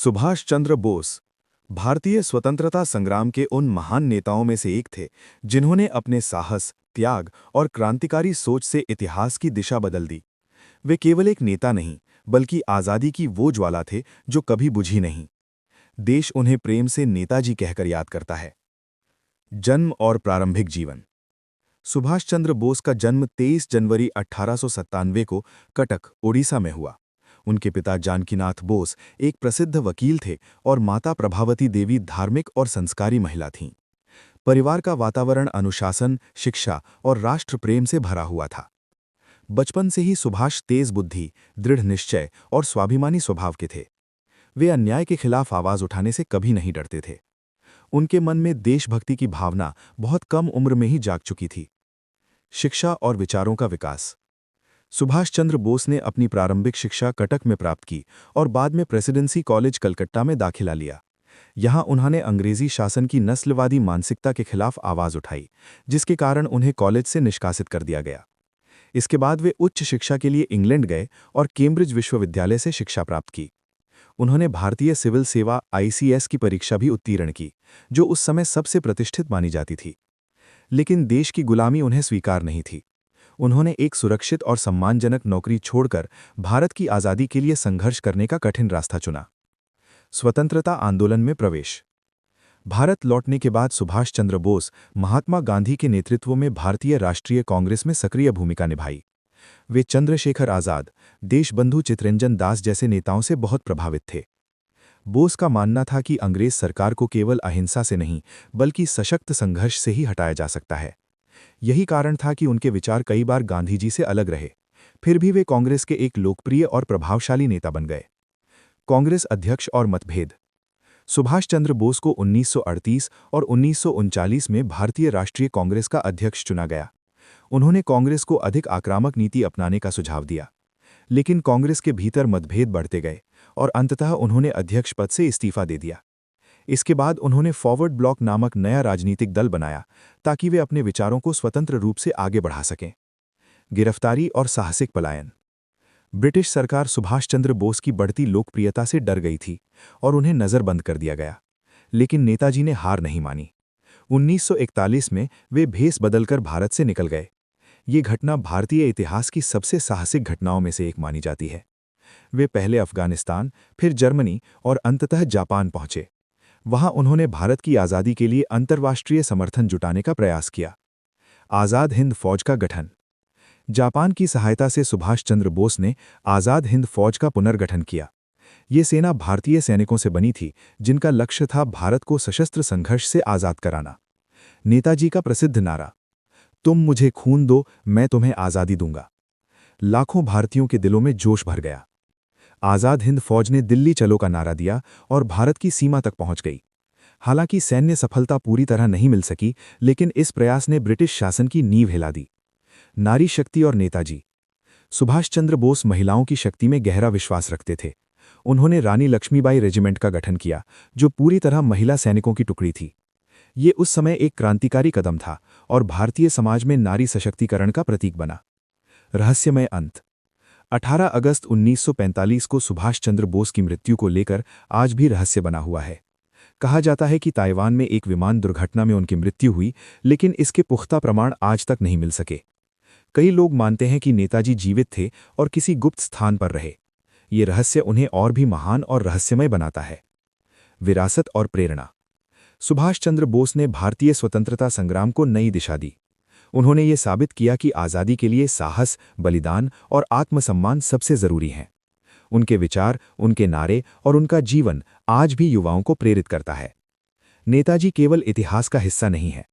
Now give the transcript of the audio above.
सुभाष चंद्र बोस भारतीय स्वतंत्रता संग्राम के उन महान नेताओं में से एक थे जिन्होंने अपने साहस, त्याग और क्रांतिकारी सोच से इतिहास की दिशा बदल दी। वे केवल एक नेता नहीं, बल्कि आज़ादी की वो ज्वाला थे जो कभी बुझी नहीं। देश उन्हें प्रेम से नेताजी कहकर याद करता है। जन्म और प्रारंभिक जीवन। सुभाष चंद्र बोस का जन्म 23 जनवरी 1897 को कटक, ओडिशा में हुआ। उनके पिता जानकीनाथ बोस एक प्रसिद्ध वकील थे और माता प्रभावती देवी धार्मिक और संस्कारी महिला थीं। परिवार का वातावरण अनुशासन, शिक्षा और राष्ट्र प्रेम से भरा हुआ था। बचपन से ही सुभाष तेज बुद्धि, दृढ़ निश्चय और स्वाभिमानी स्वभाव के थे। वे अन्याय के खिलाफ आवाज उठाने से कभी नहीं डरते थे। उनके मन में देशभक्ति की भावना बहुत कम उम्र में ही जाग चुकी थी। शिक्षा और विचारों का विकास। सुभाष चंद्र बोस ने अपनी प्रारंभिक शिक्षा कटक में प्राप्त की और बाद में प्रेसिडेंसी कॉलेज कलकत्ता में दाखिला लिया। यहाँ उन्होंने अंग्रेजी शासन की नस्लवादी मानसिकता के खिलाफ आवाज उठाई, जिसके कारण उन्हें कॉलेज से निष्कासित कर दिया गया। इसके बाद वे उच्च शिक्षा के लिए इंग्लैंड गए और कैम्ब्रिज विश्वविद्यालय से शिक्षा प्राप्त की। उन्होंने भारतीय सिविल सेवा ICS की परीक्षा भी उत्तीर्ण की, जो उस समय सबसे प्रतिष्ठित मानी जाती थी। लेकिन देश की गुलामी उन्हें स्वीकार नहीं थी। उन्होंने एक सुरक्षित और सम्मानजनक नौकरी छोड़कर भारत की आज़ादी के लिए संघर्ष करने का कठिन रास्ता चुना। स्वतंत्रता आंदोलन में प्रवेश। भारत लौटने के बाद सुभाष चंद्र बोस महात्मा गांधी के नेतृत्व में भारतीय राष्ट्रीय कांग्रेस में सक्रिय भूमिका निभाई। वे चंद्रशेखर आज़ाद, देशबंधु चित्तरंजन दास जैसे नेताओं से बहुत प्रभावित थे। बोस का मानना था कि अंग्रेज सरकार को केवल अहिंसा से नहीं, बल्कि सशक्त संघर्ष से ही हटाया जा सकता है। यही कारण था कि उनके विचार कई बार गांधी जी से अलग रहे, फिर भी वे कांग्रेस के एक लोकप्रिय और प्रभावशाली नेता बन गए। कांग्रेस अध्यक्ष और मतभेद। सुभाष चंद्र बोस को 1938 और 1939 में भारतीय राष्ट्रीय कांग्रेस का अध्यक्ष चुना गया। उन्होंने कांग्रेस को अधिक आक्रामक नीति अपनाने का सुझाव दिया, लेकिन कांग्रेस के भीतर मतभेद बढ़ते गए और अंततः उन्होंने अध्यक्ष पद से इस्तीफा दे दिया। इसके बाद उन्होंने फॉरवर्ड ब्लॉक नामक नया राजनीतिक दल बनाया ताकि वे अपने विचारों को स्वतंत्र रूप से आगे बढ़ा सकें। गिरफ्तारी और साहसिक पलायन। ब्रिटिश सरकार सुभाष चंद्र बोस की बढ़ती लोकप्रियता से डर गई थी और उन्हें नज़रबंद कर दिया गया, लेकिन नेताजी ने हार नहीं मानी। 1941 में वे भेस बदलकर भारत से निकल गए। ये घटना भारतीय इतिहास की सबसे साहसिक घटनाओं में से एक मानी जाती है। वे पहले अफगानिस्तान, फिर जर्मनी और अंततः जापान पहुंचे। वहां उन्होंने भारत की आज़ादी के लिए अंतर्राष्ट्रीय समर्थन जुटाने का प्रयास किया। आज़ाद हिंद फौज का गठन। जापान की सहायता से सुभाष चंद्र बोस ने आज़ाद हिंद फौज का पुनर्गठन किया। ये सेना भारतीय सैनिकों से बनी थी, जिनका लक्ष्य था भारत को सशस्त्र संघर्ष से आज़ाद कराना। नेताजी का प्रसिद्ध नारा, तुम मुझे खून दो, मैं तुम्हें आज़ादी दूंगा, लाखों भारतीयों के दिलों में जोश भर गया। आज़ाद हिंद फौज ने दिल्ली चलो का नारा दिया और भारत की सीमा तक पहुंच गई। हालांकि सैन्य सफलता पूरी तरह नहीं मिल सकी, लेकिन इस प्रयास ने ब्रिटिश शासन की नींव हिला दी। नारी शक्ति और नेताजी। सुभाष चंद्र बोस महिलाओं की शक्ति में गहरा विश्वास रखते थे। उन्होंने रानी लक्ष्मीबाई रेजिमेंट का गठन किया, जो पूरी तरह महिला सैनिकों की टुकड़ी थी। ये उस समय एक क्रांतिकारी कदम था और भारतीय समाज में नारी सशक्तिकरण का प्रतीक बना। रहस्यमय अंत। 18 अगस्त 1945 को सुभाष चंद्र बोस की मृत्यु को लेकर आज भी रहस्य बना हुआ है। कहा जाता है कि ताइवान में एक विमान दुर्घटना में उनकी मृत्यु हुई, लेकिन इसके पुख्ता प्रमाण आज तक नहीं मिल सके। कई लोग मानते हैं कि नेताजी जीवित थे और किसी गुप्त स्थान पर रहे। ये रहस्य उन्हें और भी महान और रहस्यमय बनाता है। विरासत और प्रेरणा। सुभाष चंद्र बोस ने भारतीय स्वतंत्रता संग्राम को नई दिशा दी। उन्होंने ये साबित किया कि आज़ादी के लिए साहस, बलिदान और आत्मसम्मान सबसे जरूरी हैं। उनके विचार, उनके नारे और उनका जीवन आज भी युवाओं को प्रेरित करता है। नेताजी केवल इतिहास का हिस्सा नहीं है,